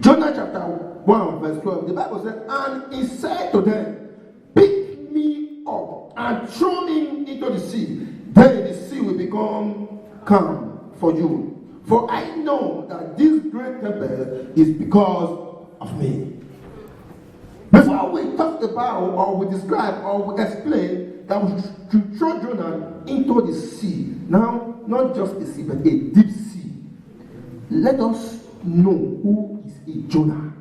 Jonah chapter 1 verse 12, the Bible says, and he said to them, pick me up and throw me into the sea. Then the sea will become calm for you. For I know that this great tempest is because of me. Before we talk about or we describe or we explain that we should throw Jonah into the sea. Now, not just a sea, but a deep sea. Let us know who is a Jonah.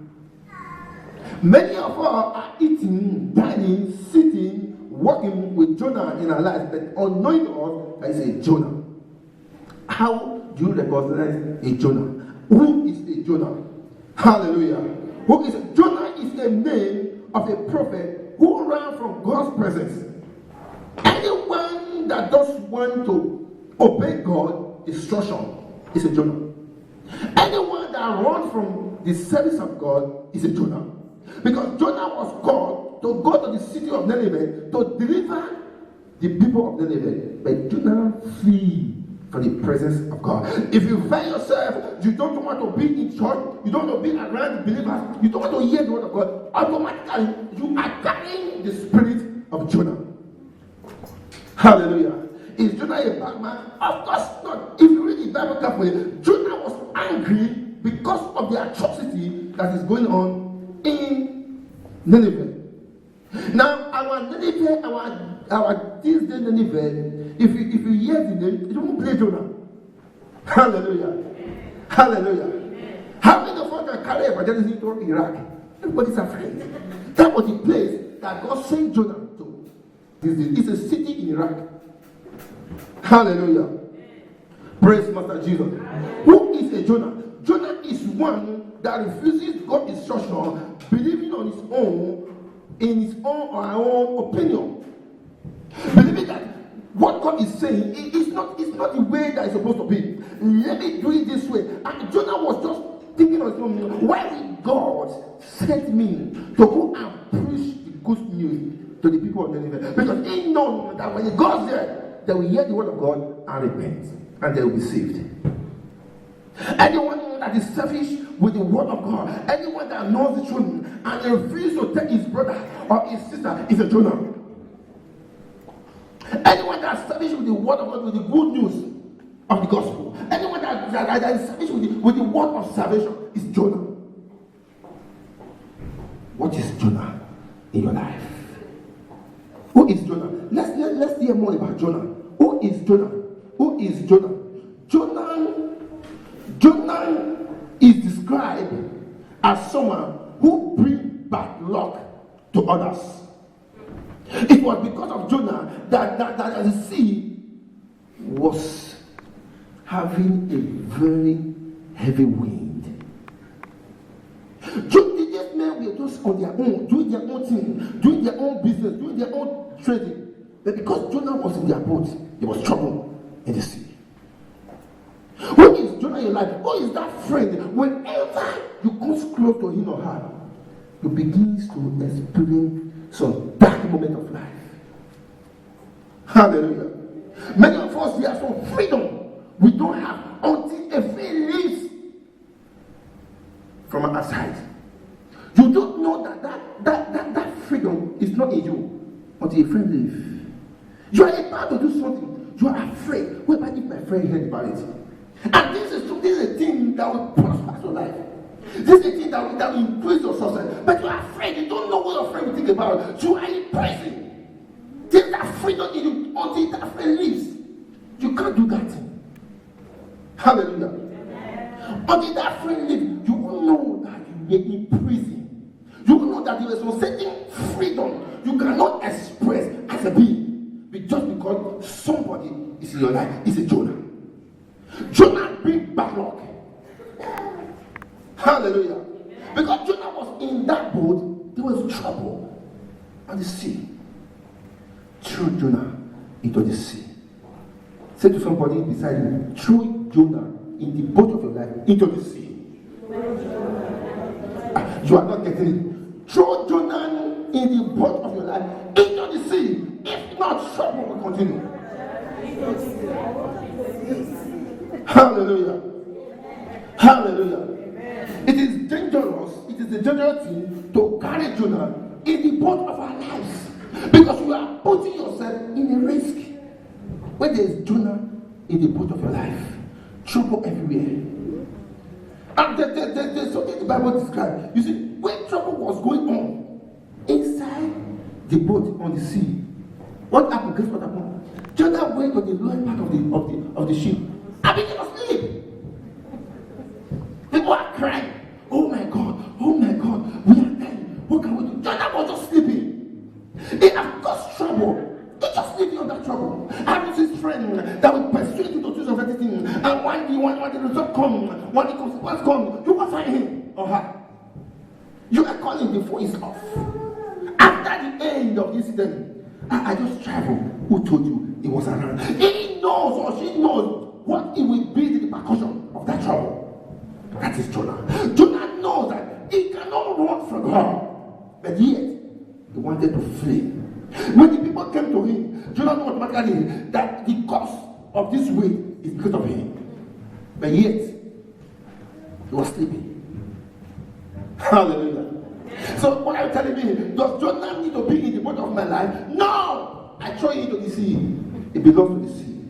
Many of us are eating, dining, sitting, working with Jonah in our lives, but unknowing us that is a Jonah. How do you recognize a Jonah? Who is a Jonah? Hallelujah. Who is Jonah is the name of a prophet who ran from God's presence. Anyone that does want to obey God's instruction is a Jonah. Anyone that runs from the service of God is a Jonah. Because Jonah was called to go to the city of Nineveh to deliver the people of Nineveh. But Jonah flee from the presence of God. If you find yourself, you don't want to be in church, you don't want to be around the believers, you don't want to hear the word of God, automatically you are carrying the spirit of Jonah. Hallelujah. Is Jonah a bad man? Of course not. If you read the Bible carefully, Jonah was angry because of the atrocity that is going on in Nineveh. Now, our Nineveh, our this day Nineveh, if you hear the name, you don't play Jonah. Hallelujah. Hallelujah. How many of us can carry evangelism into Iraq? Everybody's afraid. That was the place that God sent Jonah to. It's a city in Iraq. Hallelujah. Praise Master Jesus. Who is a Jonah? Jonah is one that refuses God's instruction, believing on his own, in his own or our own opinion. Believing that what God is saying is not the way that it's supposed to be. Let me do it this way. And Jonah was just thinking of his own. Why did God send me to go and preach the good news to the people of Nineveh? Because he knows that when he goes there, they will hear the word of God and repent, and they will be saved. Anyone that is selfish with the word of God, anyone that knows the truth and refuses to take his brother or his sister is a Jonah. Anyone that is selfish with the word of God, with the good news of the gospel, anyone that is selfish with the word of salvation is Jonah. What is Jonah in your life? Who is Jonah? Let's hear more about Jonah. Who is Jonah? Who is Jonah? Jonah is described as someone who brings bad luck to others. It was because of Jonah that the sea was having a very heavy wind. These men were just on their own, doing their own thing, doing their own business, doing their own trading. But because Jonah was in their boat, there was trouble in the sea. Who is Jonah in your life? Who is that friend? Whenever you come close to him or her, you begin to experience some dark moment of life. Hallelujah. Many of us, we have some freedom we don't have until a friend leaves from our side. You don't know that freedom is not in you until a friend leaves. You are about to do something. You are afraid. What about if my friend heard about it? And this is a thing that will prosper your life. This is a thing that will increase your success. But you are afraid. You don't know what your friend will think about it. You are in prison. Take that freedom in you until that friend leaves. You can't do that. Hallelujah. Until that friend leaves, you will know that you are in prison. You will know that there is a certain freedom you cannot express as a being. Just because somebody is in your life is a Jonah. Jonah brings bad luck. Hallelujah. Because Jonah was in that boat, there was trouble at the sea. Throw Jonah into the sea. Say to somebody beside you, throw Jonah in the boat of your life into the sea. You are not getting it. Throw Jonah in the boat of your life into the sea. If not, trouble will continue. Hallelujah. Hallelujah. It is dangerous a dangerous thing to carry Jonah in the boat of our lives, because you are putting yourself in a risk. When there is Jonah in the boat of your life, trouble everywhere. And there's something the Bible describes. You see, when trouble was going on inside the boat on the sea, what happened? Guess what happened? Jonah went to the lower part of the ship and began to sleep. People are crying. Oh my God, we are dying. What can we do? Jonah was just sleeping. He had caused trouble. He just sleeping on that trouble. Having his friend that will persuade you to do some everything. And when the result comes, when the consequence comes, you will find him or her. You are calling before it's off. After the end of this incident, I just traveled. Who told you it was around? He knows or she knows what it will be the repercussion of that trouble. That is Jonah. Jonah knows that he cannot run from God, but yet he wanted to flee. When the people came to him, Jonah knew automatically that the cause of this way is because of him. But yet, he was sleeping. Hallelujah. So what are you telling me? Does Jonah need to be in the boat of my life? No! I throw you into the sea. It belongs to the sea.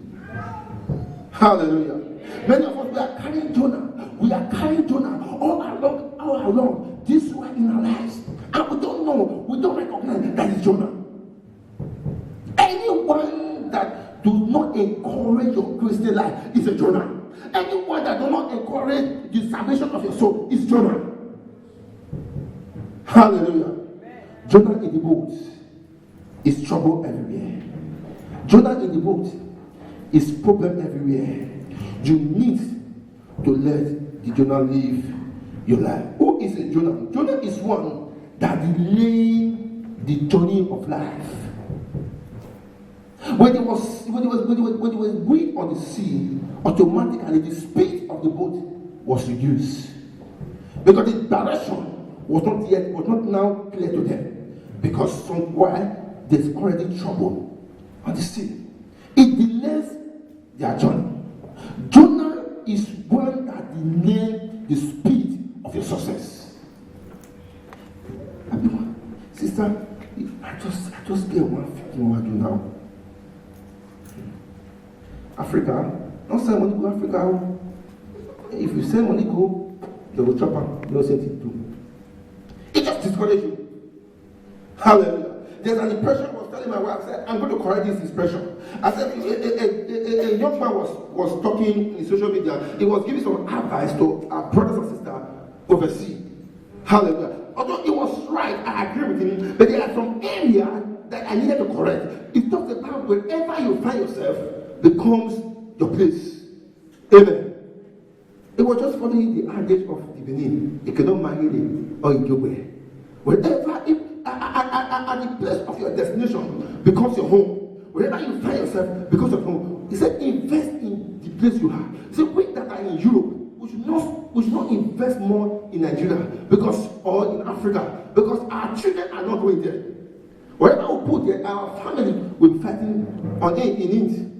Hallelujah. Many of us, we are carrying Jonah. We are carrying Jonah all along this way in our lives. And we don't know, we don't recognize that is Jonah. Anyone that does not encourage your Christian life is a Jonah. Anyone that does not encourage the salvation of your soul is Jonah. Hallelujah. Jonah in the boat is trouble everywhere. Jonah in the boat is problem everywhere. You need to let the Jonah live your life. Who is a Jonah? Jonah is one that delayed the journey of life. When he was going on the sea, automatically the speed of the boat was reduced, because the direction was not now clear to them, because while there's already trouble on the sea, it delays their journey. Jonah is one that delayed the speed of your success. Sister, I just get 150 more do now. Africa, don't send money to Africa. If you send money go, they will chop up. They will send it too. It just discourages you. Hallelujah. There's an impression. I was telling my wife, I said, I'm going to correct this expression. I said, a young man was talking in social media. He was giving some advice to our brothers and sisters overseas. Hallelujah. Although he was right, I agree with him, but there are some areas that I needed to correct. It talks about wherever you find yourself becomes your place. Amen. It was just following the adage of the Benin. You cannot marry or Igwe. Wherever, at the place of your destination becomes your home. Wherever you find yourself becomes your home. He said, invest in the place you are. He said, we that are in Europe, we should not invest more in Nigeria or in Africa, because our children are not going there. Wherever we put there, our family will be fighting on it in it.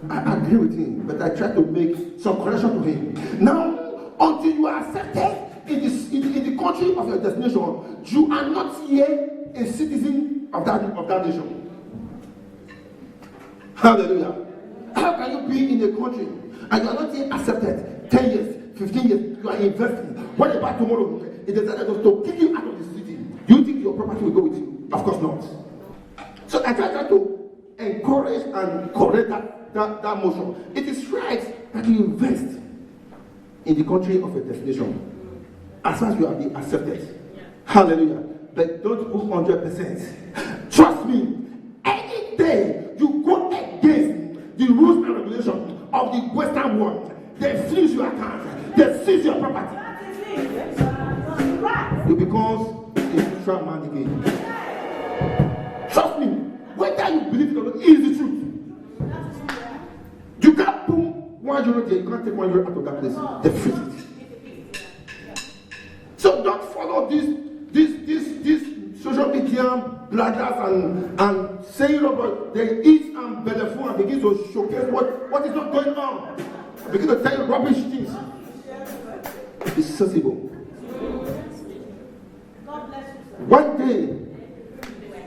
I agree with him, but I try to make some correction to him. Now, until you are accepted in the country of your destination, you are not yet a citizen of that nation. Hallelujah. How can you be in a country and you are not yet accepted? 10 years, 15 years, you are investing. What about tomorrow? It decided to kick you out of the city. Do you think your property will go with you? Of course not. So I try to encourage and correct that motion. It is right that you invest in the country of your destination as far as you are being accepted. Hallelujah. But don't go 100%. Trust me, any day you go against the rules and regulations of the Western world, they seize your account, they seize your property. You become a neutral man again. Trust me, whether you believe it or not, it is the truth. You can't put €1 there, you can't take €1 out of that place. They freeze it. So don't follow these social media bloggers and saying about they eat and belly and begin to showcase what is not going on. Begin to tell you rubbish things. It's sensible. One day,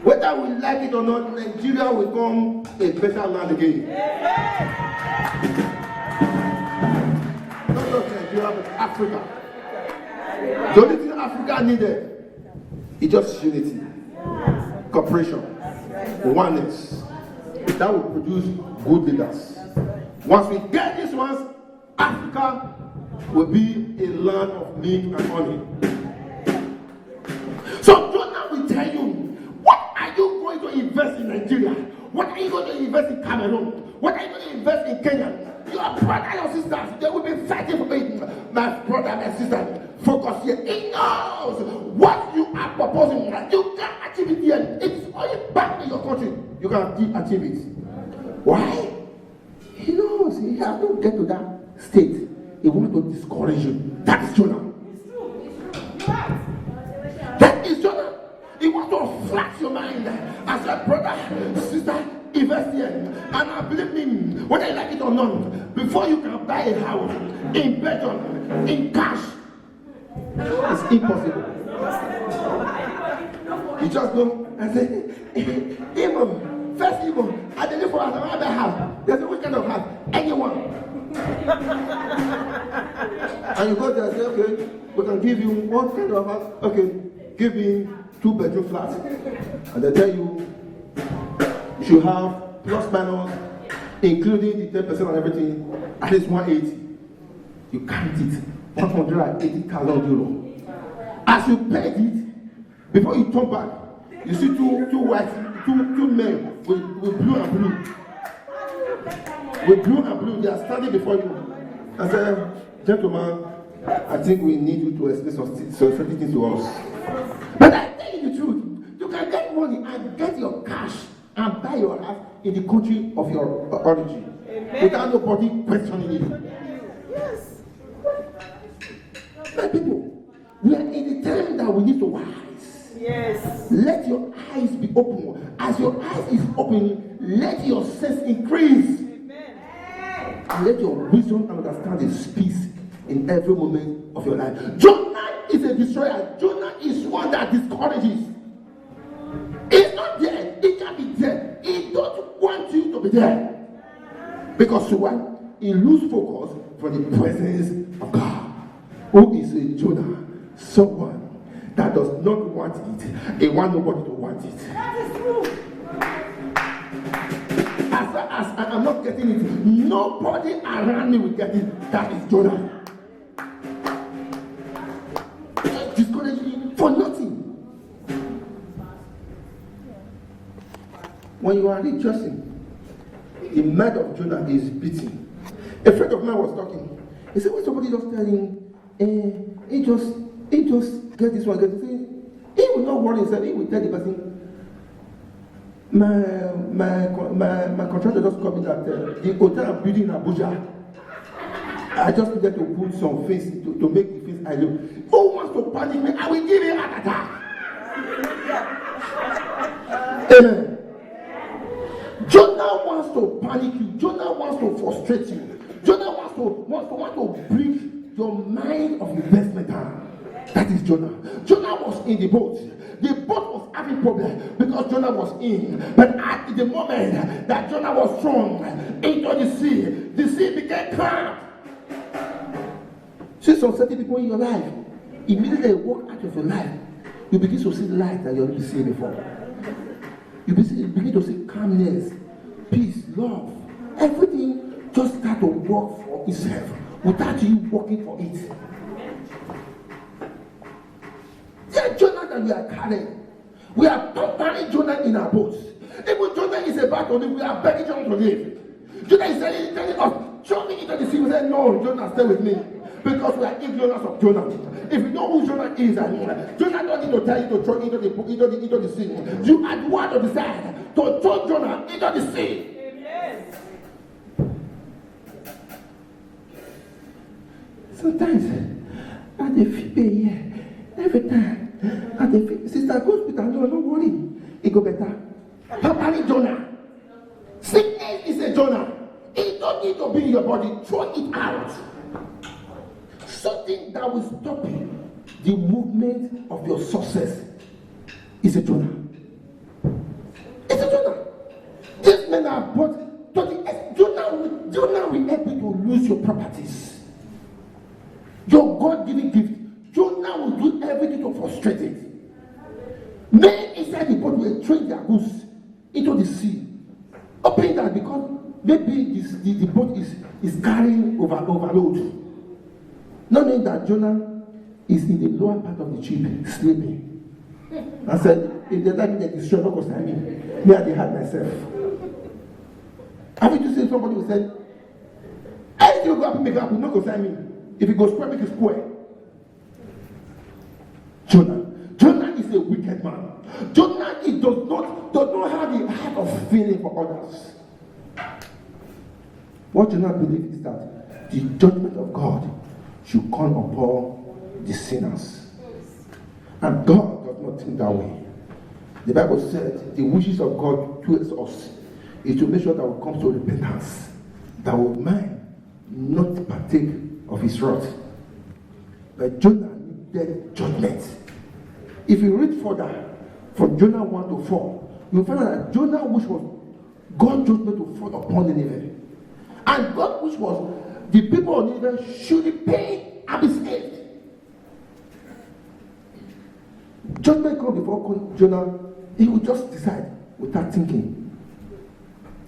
whether we like it or not, Nigeria will become a better land again. Not just Nigeria, but Africa. The only thing Africa needed is just unity, cooperation, oneness. That will produce good leaders. Once we get these ones, Africa will be a land of milk and honey. So Jonah will tell you, what are you going to invest in Nigeria? What are you going to invest in Cameroon? What are you going to invest in Kenya? Your brother, your sisters, they will be fighting for it. My brother, my sister, focus here. He knows what you are proposing. You can achieve it here. It's only back in your country. You can achieve it. Why? He knows he has to get to that state. He wants to discourage you. That is Jonah. That is Jonah. He wants to flash your mind as a brother, sister, invest here. And I believe me, whether you like it or not, before you can buy a house in Belgium, in cash, it's impossible. You just go and say, even, first even, I deliver for another house. There's no kind of house, anyone. And you go there and say, okay, we can give you what kind of house? Okay, give me 2-bedroom flats. And they tell you, you should have plus minus, including the 10% and everything, at least 180. You count it, 180,000 euro. As you paid it, before you turn back, you see two white, two men with blue and blue. With blue and blue, they are standing before you. I said, gentlemen, I think we need you to explain some things to us. But I tell you the truth, you can get money and get your cash and buy your house in the country of your origin. Amen. Without nobody questioning it. Yes. My people, we are in the time that we need to wise. Yes. Let your eyes be open. As your eyes is open, let your sense increase. Amen. And let your wisdom and understanding speak in every moment of your life. Jonah is a destroyer. Jonah is one that discourages. He's not there. He can be there. He don't want you to be there. Because what? He loses focus from the presence of God. Who is a Jonah? Someone that does not want it. He wants nobody to want it. That is true. As I'm not getting it, nobody around me will get it. That is Jonah. Discourage me for nothing. When you are rejoicing, the mind of Jonah is beating. A friend of mine was talking. He said, when somebody just tell him, he just get this one, get this thing, he will not worry himself. He will tell the person, my contractor just called me that the hotel I'm building in Abuja, I just needed to put some face to make the face I look. Who wants to panic me? I will give you an attack. Amen. Jonah wants to panic you. Jonah wants to frustrate you. Jonah wants to break your mind of investment. That is Jonah. Jonah was in the boat. The boat was having problem because Jonah was in. But at the moment that Jonah was thrown into the sea became calm. See some certain people in your life, immediately walk out of your life, you begin to see light that you haven't seen before. You begin to see calmness, peace, love. Everything just start to work for itself without you working for it. Yeah, Jonah that we are carrying. We are carrying Jonah in our boats. Even Jonah is about to live, we are begging Jonah to live. Jonah is telling us, throw me into the sea. We say, no, Jonah, stay with me. Because we are ignorant of Jonah. If you know who Jonah is, Jonah don't need to tell you to throw into the sea. You are the one to decide to throw Jonah into the sea. Amen. Sometimes I feel here every time. I feel, sister, go hospital. No, don't worry. It go better. Papa is Jonah. Sickness is a Jonah. It don't need to be in your body. Throw it out. Something that will stop the movement of your success. is a Jonah. It's a Jonah. These men are brought to the Jonah will help you to lose your properties. Your God-given gift. Jonah will do everything to frustrate it. Men inside the boat will throw their goods into the sea. Hoping that because maybe the boat is carrying overload. Not knowing that Jonah is in the lower part of the ship, sleeping. I said, if they like me, they destroy, not concern me. Me, I had myself. Have you just seen somebody who said, anything will go up and make it happen, not concern me. If it goes square, make it square. Jonah is a wicked man. Jonah does not have the heart of feeling for others. What Jonah believes is that the judgment of God should come upon the sinners. And God does not think that way. The Bible said the wishes of God towards us is to make sure that we come to repentance, that we might not partake of his wrath. But Jonah needed judgment. If you read further from Jonah 1 to 4, you'll find out that Jonah wish was God's judgment to fall upon Nineveh. And God wish was the people of Nineveh should repay and be saved. Judgment comes before Jonah, he would just decide without thinking.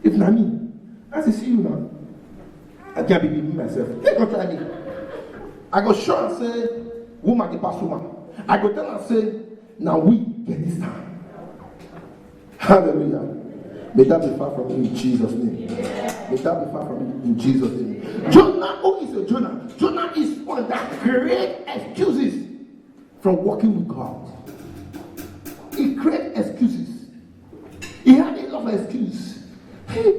If not me, as I see you now, I can't believe me myself. Take a try me. I go show and say, woman, the past woman. I go tell and say, now we get this time. Hallelujah. May that be far from me in Jesus' name. May that be far from me in Jesus' name. Jonah, who is a Jonah? Jonah is one that creates excuses from working with God. He creates excuses. He had a lot of excuses. Hey,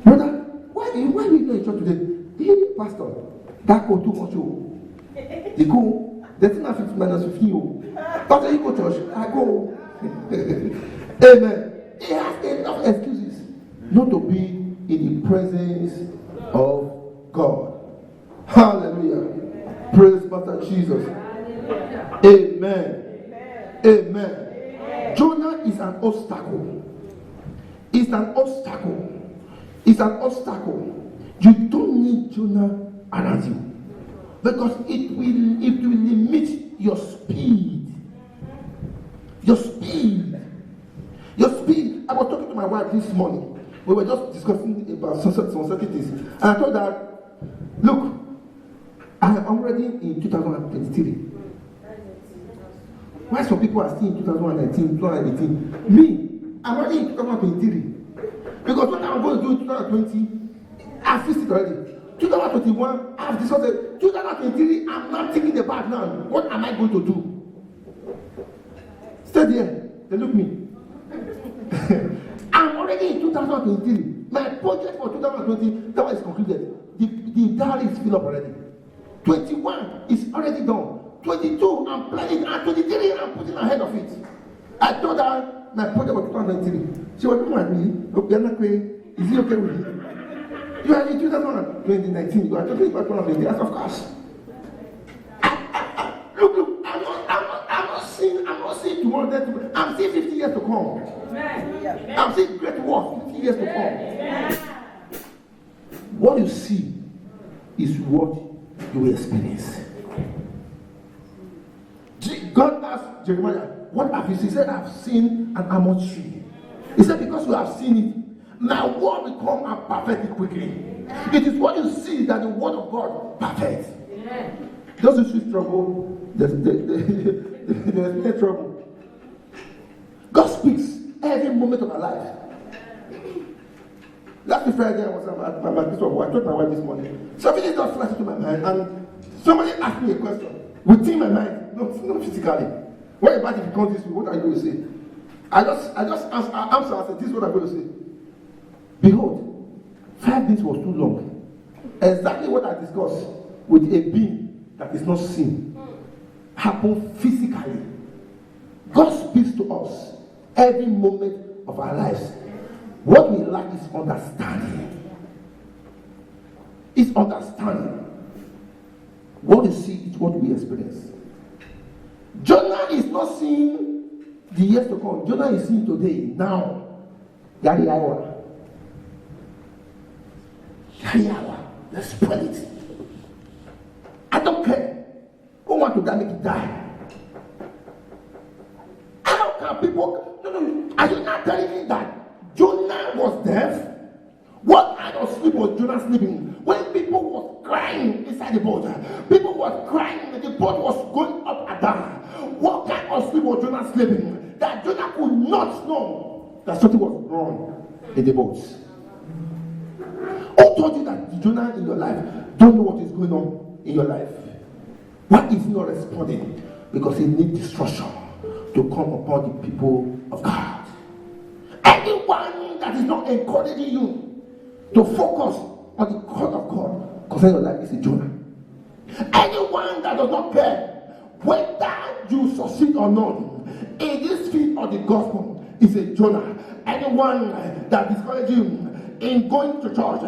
brother, why we not in church today? Hey, pastor, that go too much. You go, that's not 50 minus 15. Pastor, you go church, I go. Amen. He has enough excuses not to be in the presence of God. Hallelujah. Praise Master Jesus. Amen. Amen. Jonah is an obstacle. It's an obstacle. It's an obstacle. You don't need Jonah around you, because it will limit your speed. Your speed. Your speed. I was talking to my wife this morning. We were just discussing about some certain things. And I told her, look, I am already in 2023. Why some people are still in 2019, 2018? Me, I'm already in 2023. Because what I'm going to do in 2020, I've fixed it already. 2021, I've discussed it. 2023, I'm not thinking about now. What am I going to do? Stay there. They look me. I'm already in 2023. My project for 2020, that one is concluded. The diary is filled up already. 21 is already done. 22, I'm planning. And 23, I'm putting ahead of it. I told her my project for 2023. She was looking at me. Look, you're not crazy. Is it okay with you? You are in 2019. You are talking about 2020. That's of course. Look, I'm not seeing tomorrow. I'm seeing 50 years to come. Amen. I'm seeing great work 50 years to come. What you see is what you will experience. God asked Jeremiah, what have you seen? He said, I've seen an almond tree. He said, because you have seen it, my word will come and perfect it quickly. It is what you see that the word of God perfects. Those who struggle, there's no trouble. God speaks every moment of our life. Last Friday, I was at my place of work. I told my wife this morning. Something just flashed into my mind, and somebody asked me a question within my mind, not physically. What about if you come this way? What are you going to say? I just answer. I said, this is what I'm going to say. Behold, 5 days was too long. Exactly what I discussed with a being that is not seen happened physically. God speaks to us every moment of our lives. What we lack is understanding. It's understanding. What we see is what we experience. Jonah is not seeing the years to come. Jonah is seeing today, now. Yariawa. Let's spoil it. I don't care. Who want to make it die? How can people? No. Are you not telling me that Jonah was deaf? What kind of sleep was Jonah sleeping? When people were crying inside the boat, people were crying, the boat was going up and down. What kind of sleep was Jonah sleeping? That Jonah could not know that something was wrong in the boat. Who told you that Jonah in your life don't know what is going on in your life? Why is he not responding? Because he needs destruction to come upon the people of God. Anyone that is not encouraging you to focus on the cause of God concerning your life is a Jonah. Anyone that does not care whether you succeed or not in this field of the gospel is a Jonah. Anyone that discourages you in going to church,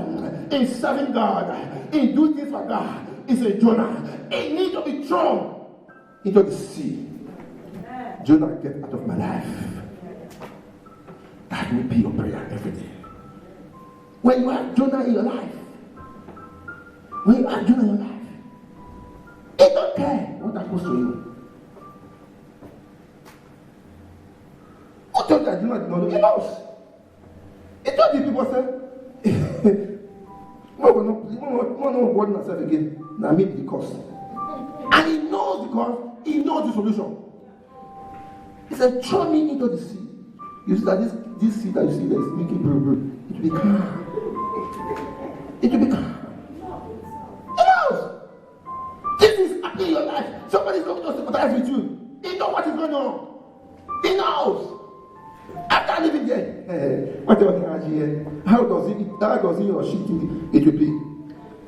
in serving God, in doing things for God is a Jonah. It needs to be thrown into the sea. Jonah, get out of my life. That will be your prayer every day. When you have Jonah in your life, it don't care what happens to you. Who told that Jonah did not know? He knows. It told the people say, no warning myself again. Now maybe the cause. And he knows the cause, he knows the solution. He said, throw me into the sea. You see that this sea that you see that is making blue, it will be calm. It will be calm. He knows. This is happening in your life. Somebody is going to sympathize with you. He knows what is going on. He knows. After living there, whatever can I hear, how does he or she think it will be?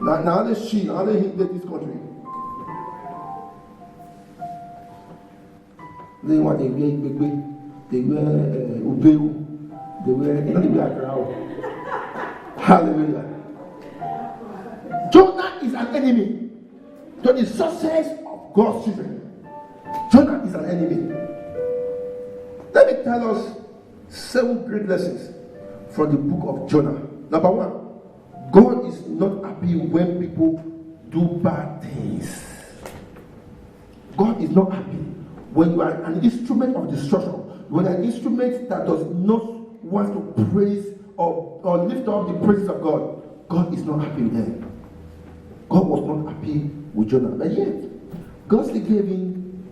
Now let she, now let him let this country. They want they wear ubeu, they wear a crowd. Hallelujah. Jonah is an enemy to the success of God's children. Jonah is an enemy. Let me tell us 7 great lessons from the book of Jonah. Number 1, God is not happy when people do bad things. God is not happy when you are an instrument of destruction, when an instrument that does not want to praise or lift up the praises of God. God is not happy with them. God was not happy with Jonah. But yet, God still gave him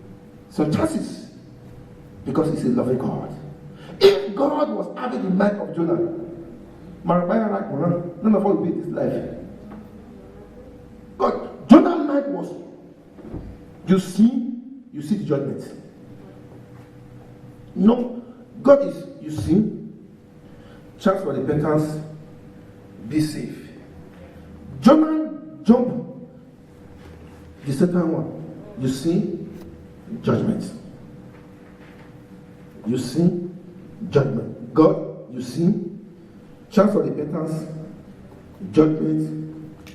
some chances because he's a loving God. If God was having the mind of Jonah, none of us would be in this life. God, Jonah's mind was, you see the judgment. No, God is, you see, chance for repentance, be safe. Jonah jumped the second one. You see, judgment. You see, judgment. God, you see, chance for repentance, judgment,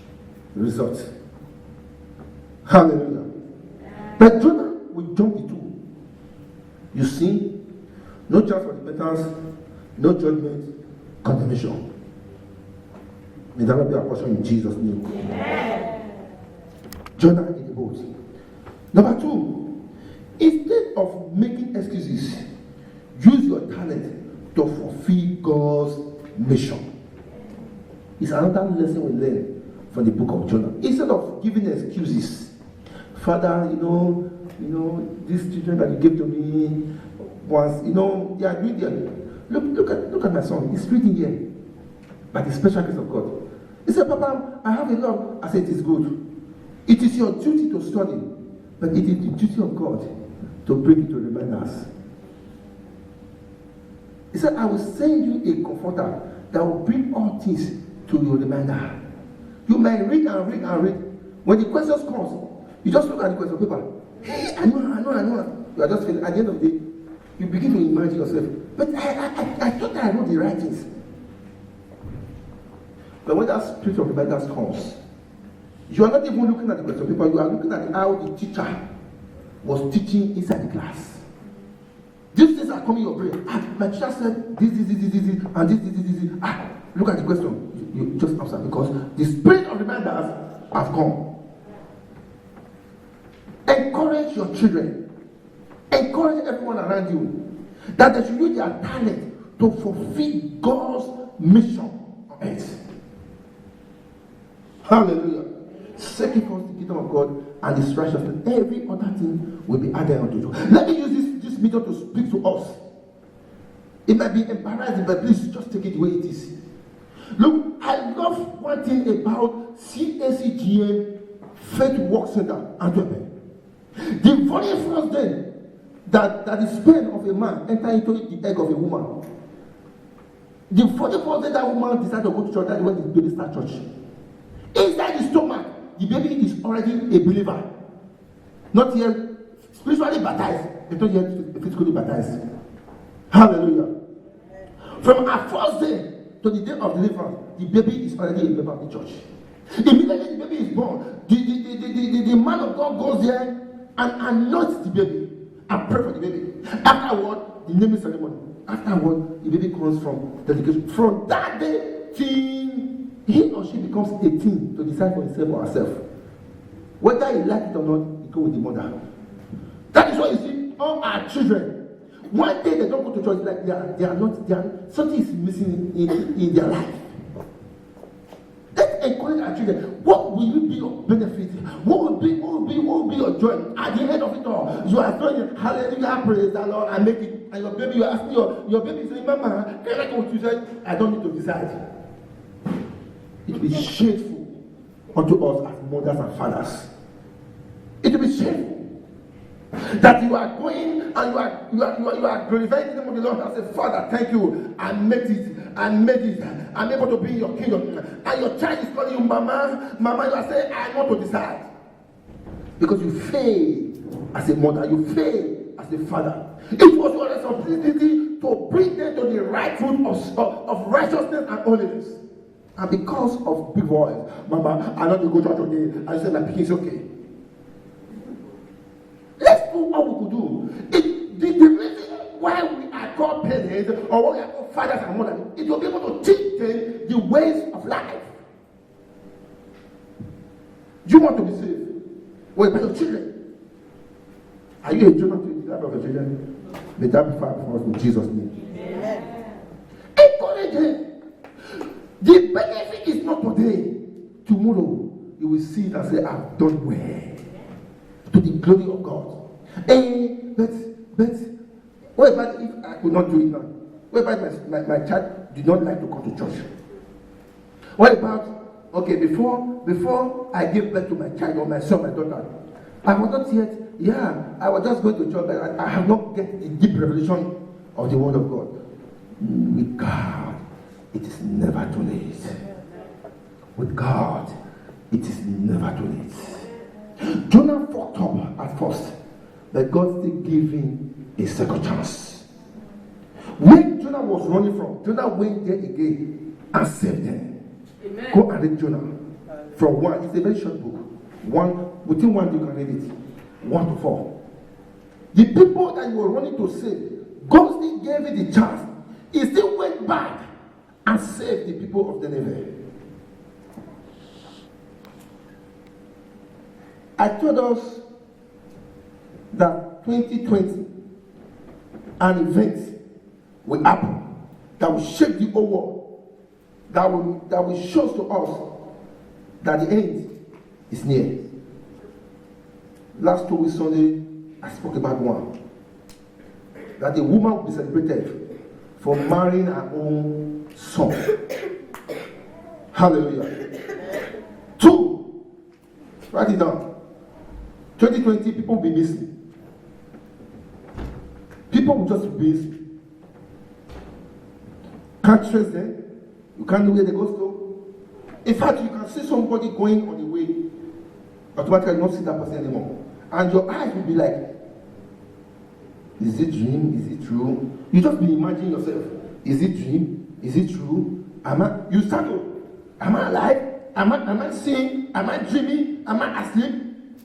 result. Hallelujah. But Jonah will jump the two. You see, no chance for repentance, no judgment, condemnation. May that not be our portion in Jesus' name. Jonah in the boat. Number 2, instead of making excuses, use your talent to fulfill God's mission. It's another lesson we learn from the book of Jonah. Instead of giving excuses, Father, these children that you gave to me was, they are doing their. Look at my son. He's reading here by the special grace of God. He said, Papa, I have a lot. I said, it is good. It is your duty to study, but it is the duty of God to bring it to remind us. He said, I will send you a comforter that will bring all things to your reminder. You may read and read and read. When the questions come, you just look at the question paper. Hey, I know. You are just feeling, at the end of the day, you begin to imagine yourself. But I thought that I wrote the right things. But when that spirit of reminders comes, you are not even looking at the question paper, you are looking at how the teacher was teaching inside the class. These things are coming your brain. My teacher said this, and this. Look at the question. You just answer, because the spirit of reminders have come. Encourage your children. Encourage everyone around you that they should use their talent to fulfill God's mission on earth. Hallelujah. Seek ye first the kingdom of God and His righteousness. Every other thing will be added unto you. Let me use this method to speak to us. It might be embarrassing, but please just take it the way it is. Look, I love one thing about CACGM Faith Work Center, Antwerp. The very first day that the sperm of a man entered into the egg of a woman, the very first day that woman decided to go to church, that's when the baby started church. Inside the stomach, the baby is already a believer. Not yet spiritually baptized, but not yet physically baptized. Hallelujah. From our first day to the day of deliverance, the baby is already a member of the church. Immediately the baby is born, the man of God goes there and anoints the baby and pray for the baby. Afterward, the naming ceremony. Afterward, the baby comes from dedication. From that day till he or she becomes 18 to decide for himself or herself. Whether he likes it or not, he goes with the mother. That is why you see all our children. One day they don't go to church, like something is missing in their life. Let's encourage our children. What will be your benefit? What will be your joy? At the end of it all, you are doing hallelujah, praise the Lord, and make it. And your baby, you are asking your baby, saying, Mama, can I go to church? I don't need to decide. It will be shameful unto us as mothers and fathers. It will be shameful that you are going and you are glorifying the name of the Lord and say, Father, thank you. I made it. I'm able to be in your kingdom. And your child is calling you Mama. Mama, you are saying, I want to decide. Because you fail as a mother, you fail as a father. It was your responsibility to bring them to the right route of righteousness and holiness. And because of big voice, Mama, I want to go to church today. I said, my pikin is okay. Let's do what we could do. The reason why we are called parents or why we are called fathers and mothers is to be able to teach them the ways of life. You want to be saved? What about your children? Are you a German to the life of your children? May that be far from us in Jesus' name. Amen. Encourage them. The benefit is not today. Tomorrow, you will see it and say, I've done well. To the glory of God. But what about if I could not do it now? What about my child did not like to come to church? What about, okay, before I give birth to my child or my son, my daughter, I was not yet, I was just going to church, but I have not get the deep revelation of the word of God. With God, it is never too late. With God, it is never too late. Jonah fucked up at first, but God still gave him a second chance. When Jonah was running from, Jonah went there again and saved them. Amen. Go and read Jonah from 1. It's a very short book. Within 1 you can read it. 1 to 4. The people that you were running to save, God still gave you the chance. He still went back and saved the people of Nineveh. I told us that 2020, an event will happen that will shake the whole world, that will show to us that the end is near. Last 2 weeks Sunday, I spoke about one, that a woman will be celebrated for marrying her own son. Hallelujah. 2, write it down. 2020, people will be missing. People will just be missing. Can't trace them. You can't know where they go to. In fact, you can see somebody going on the way, automatically not see that person anymore. And your eyes will be like, is it dream? Is it true? You just be imagining yourself. Is it dream? Is it true? You start to, am I alive? Am I seeing? Am I dreaming? Am I asleep?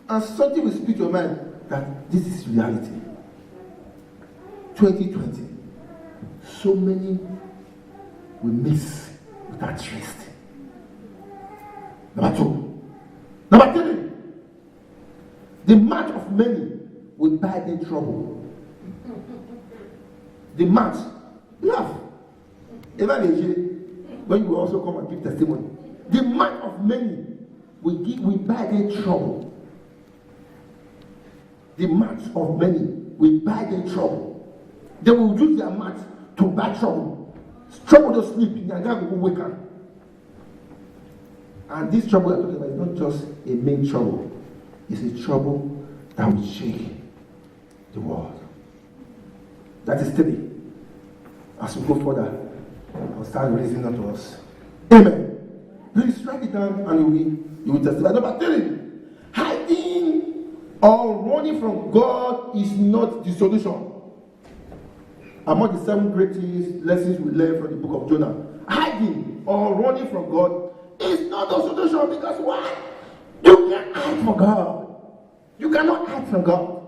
And something will speak to your mind that this is reality. 2020, so many will miss without rest. Number 2. Number 3. The match of many will buy them trouble. The match, laugh. When you also come and give testimony, the match of many will buy them trouble. The match of many will buy them trouble. They will use their match to buy trouble. Trouble to sleep, and God will wake up. And this trouble I'm talking about is not just a main trouble. It's a trouble that will shake the world. That is 3. As we go further, I'll start raising that to us. Amen. Please write it down and you will testify. Number 3. Hiding or running from God is not the solution. Among the 7 greatest lessons we learn from the book of Jonah, hiding or running from God is not the solution. Because why? You can't hide from God. You cannot hide from God.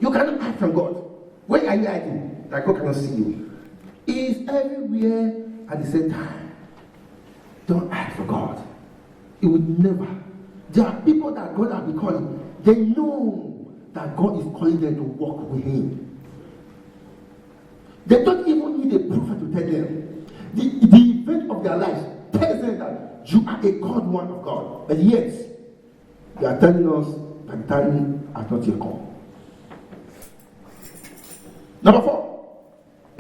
You cannot hide from God. Where are you hiding? That God cannot see you. He is everywhere at the same time. Don't hide from God. He would never. There are people that God has been calling. They know that God is calling them to walk with Him. They don't even need a prophet to tell them. The event of their lives tells them that you are a called one of God. But yet, they are telling us that time has not yet come. Number 4.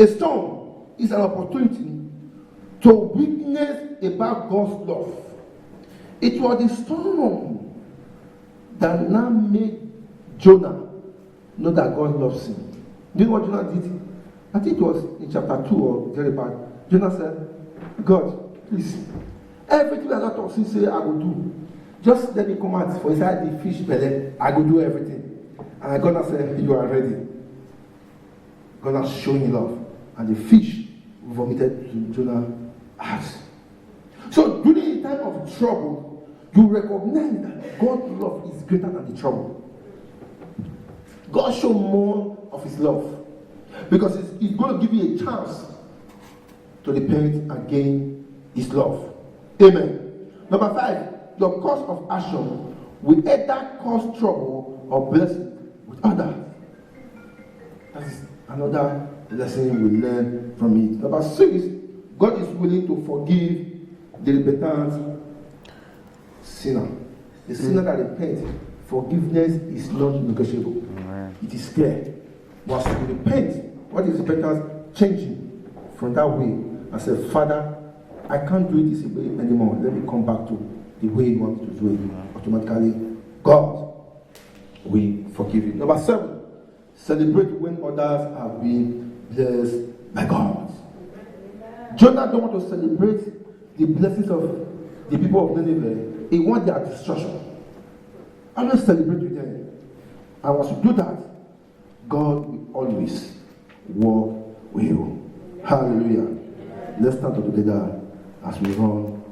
A storm is an opportunity to witness about God's love. It was the storm that now made Jonah know that God loves him. Do you know what Jonah did? I think it was in chapter 2 or thereabout. Jonah said, God, please, everything that God talks, He say I will do. Just let me come out for inside the fish belly. I will do everything. And God said, you are ready. God has shown you love. And the fish vomited to Jonah out. So during the time of trouble, you recognize that God's love is greater than the trouble. God showed more of His love. Because He's going to give you a chance to repent and gain His love. Amen. Number 5, your course of action will either cause trouble or blessing with others. That is another lesson we learn from it. Number 6, God is willing to forgive the repentant sinner. The sinner that repents, forgiveness is not negotiable. It is clear. Once you repent, what is repentance? Changing from that way and say, Father, I can't do it this way anymore. Let me come back to the way you want me to do it. Automatically, God will forgive you. Number 7, celebrate when others have been blessed by God. Jonah don't want to celebrate the blessings of the people of Nineveh. He wants their destruction. Always celebrate with them. And once you do that, God will always walk with you. Hallelujah. Let's stand together as we run